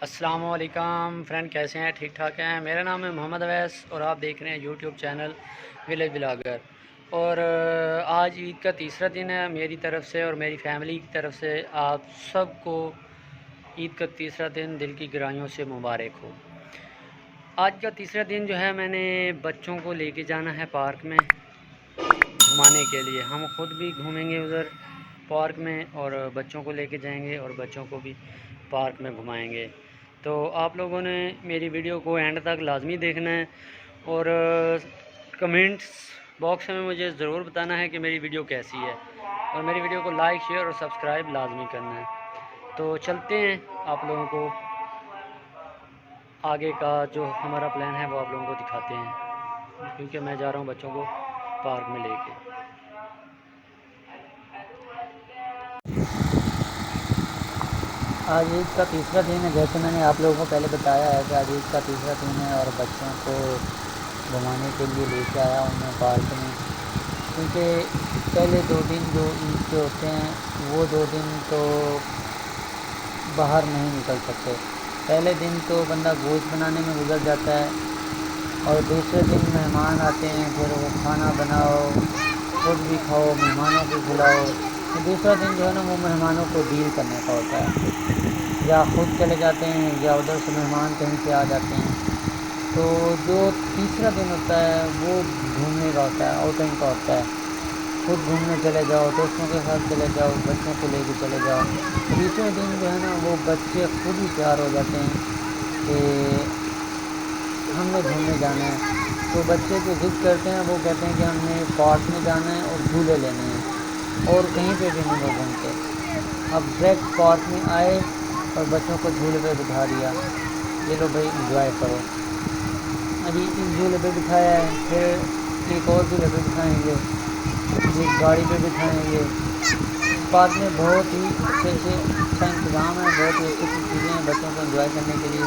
अस्सलामुअलैकुम फ्रेंड, कैसे हैं? ठीक ठाक हैं। मेरा नाम है मोहम्मद अवैस और आप देख रहे हैं यूट्यूब चैनल विलेज ब्लॉगर। और आज ईद का तीसरा दिन है। मेरी तरफ़ से और मेरी फैमिली की तरफ से आप सबको ईद का तीसरा दिन दिल की गहराइयों से मुबारक हो। आज का तीसरा दिन जो है, मैंने बच्चों को लेके जाना है पार्क में घुमाने के लिए। हम ख़ुद भी घूमेंगे उधर पार्क में और बच्चों को लेके जाएंगे और बच्चों को भी पार्क में घुमाएंगे। तो आप लोगों ने मेरी वीडियो को एंड तक लाजमी देखना है और कमेंट्स बॉक्स में मुझे ज़रूर बताना है कि मेरी वीडियो कैसी है, और मेरी वीडियो को लाइक शेयर और सब्सक्राइब लाजमी करना है। तो चलते हैं, आप लोगों को आगे का जो हमारा प्लान है वो आप लोगों को दिखाते हैं, क्योंकि मैं जा रहा हूँ बच्चों को पार्क में लेके। आज ईद का तीसरा दिन है, जैसे मैंने आप लोगों को पहले बताया है कि आज ईद का तीसरा दिन है और बच्चों को घुमाने के लिए लेके आया हूँ मैं पार्क में। क्योंकि पहले 2 दिन जो ईद के होते हैं वो 2 दिन तो बाहर नहीं निकल सकते। पहले दिन तो बंदा गोश्त बनाने में गुजर जाता है और दूसरे दिन मेहमान आते हैं, फिर वो खाना बनाओ, खुद भी खाओ, मेहमानों को खिलाओ। तो दूसरा दिन जो है ना, वो मेहमानों को डील करने का होता है, या खुद चले जाते हैं या उधर से मेहमान कहीं से आ जाते हैं। तो जो तीसरा दिन होता है वो घूमने का होता है, आउटिंग का होता है। खुद घूमने चले जाओ, दोस्तों के साथ चले जाओ, बच्चों को लेके चले जाओ। तीसरे दिन जो है ना, वो बच्चे खुद ही तैयार हो जाते हैं कि हमने घूमने जाना है। तो बच्चे जो ज़िद करते हैं वो कहते हैं कि हमने पार्क में जाना है और झूले लेने हैं, और कहीं पे भी नहीं वो घूमते। अब डायरेक्ट पार्क में आए और बच्चों को झूले पे बिठा दिया, ये लो भाई एंजॉय करो। अभी इस झूले पे बिठाया है, फिर एक और झूले पे बिठाएंगे, एक गाड़ी पे बिठाएंगे। पार्क में बहुत ही अच्छा इंतज़ाम है, बहुत ही अच्छी चीज़ें हैं बच्चों को एंजॉय करने के लिए।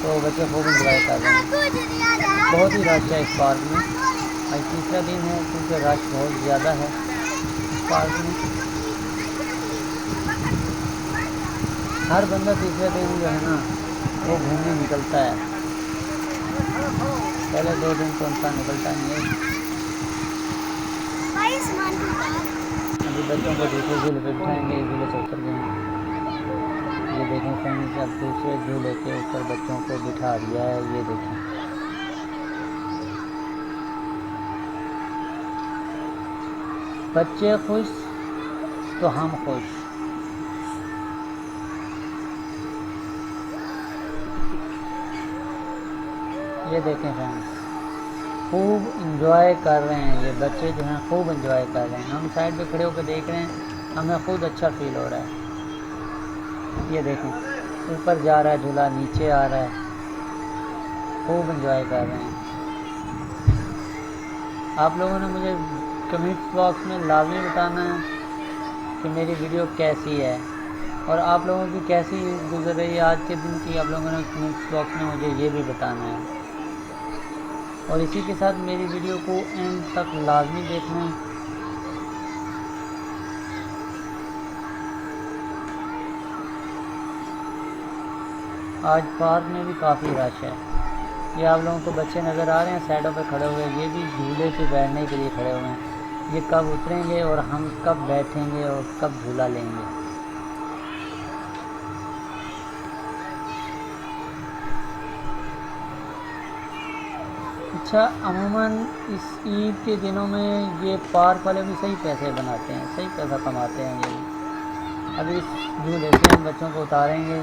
तो बच्चे खूब इंजॉय कर रहे हैं। बहुत ही रश है इस पार्क में। आज तीसरा दिन है क्योंकि रश बहुत ज़्यादा है इस पार्क में। हर बंदा तीसरे दिन जो है ना वो घूमने निकलता है। पहले 2 दिन तो उनका निकलता नहीं है। अभी बच्चों को दूसरे झूले पे बिठाएंगे, झूले से उतर गए हैं। ये देखें फ्रेंड्स, अब दूसरे झूले के ऊपर बच्चों को बिठा दिया है। ये देखें, बच्चे खुश तो हम खुश। ये देखें फ्रेंड्स, खूब इंजॉय कर रहे हैं ये बच्चे जो हैं, खूब इंजॉय कर रहे हैं। हम साइड पे खड़े होकर देख रहे हैं, हमें खुद अच्छा फील हो रहा है। ये देखें, ऊपर जा रहा है झूला, नीचे आ रहा है, खूब इंजॉय कर रहे हैं। आप लोगों ने मुझे कमेंट बॉक्स में लाजमी बताना है कि मेरी वीडियो कैसी है और आप लोगों की कैसी गुजर रही है आज के दिन की। आप लोगों ने कमेंट बॉक्स में मुझे ये भी बताना है। और इसी के साथ मेरी वीडियो को एंड तक लाजमी देखना है। आज पार्क में भी काफ़ी रश है। ये आप लोगों को बच्चे नज़र आ रहे हैं साइडों पे खड़े हुए, ये भी झूले पे बैठने के लिए खड़े हुए हैं। ये कब उतरेंगे और हम कब बैठेंगे और कब झूला लेंगे। अच्छा, अमूमन इस ईद के दिनों में ये पार्क वाले भी सही पैसे बनाते हैं, सही पैसा कमाते हैं ये भी। अभी इस झूले से हम बच्चों को उतारेंगे,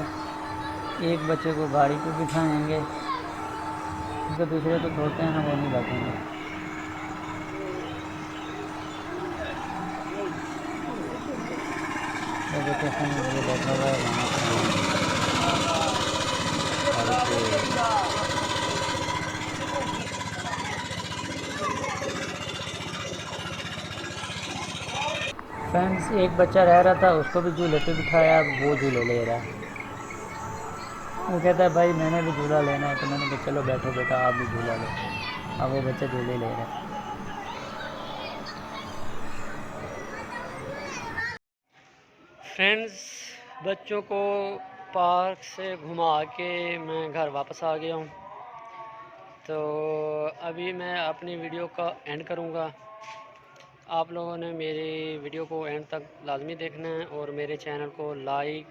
एक बच्चे को गाड़ी पे बिठाएंगे, क्योंकि दूसरे तो छोड़ते हैं ना, वो नहीं बैठेंगे। ये देखिए फ्रेंड्स, ये बैठा हुआ है वहाँ पे। फ्रेंड्स, एक बच्चा रह रहा था, उसको भी झूले पे बिठाया, वो झूले ले रहा है। वो कहता है भाई मैंने भी झूला लेना है, तो मैंने कहा चलो बैठो बेटा, आप भी झूला लो। अब वो बच्चा झूले ले रहा है। फ्रेंड्स, बच्चों को पार्क से घुमा के मैं घर वापस आ गया हूँ। तो अभी मैं अपनी वीडियो का एंड करूँगा। आप लोगों ने मेरी वीडियो को एंड तक लाजमी देखना है और मेरे चैनल को लाइक,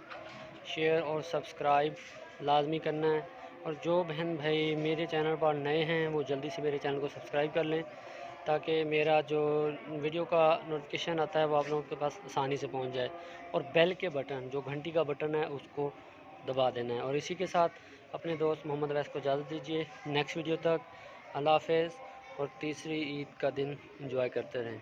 शेयर और सब्सक्राइब लाजमी करना है। और जो बहन भाई मेरे चैनल पर नए हैं वो जल्दी से मेरे चैनल को सब्सक्राइब कर लें, ताकि मेरा जो वीडियो का नोटिफिकेशन आता है वो आप लोगों के पास आसानी से पहुंच जाए। और बेल के बटन, जो घंटी का बटन है, उसको दबा देना है। और इसी के साथ अपने दोस्त मोहम्मद अवैस को इजाज़त दीजिए। नेक्स्ट वीडियो तक अल्लाह हाफ़िज़ और तीसरी ईद का दिन एंजॉय करते रहें।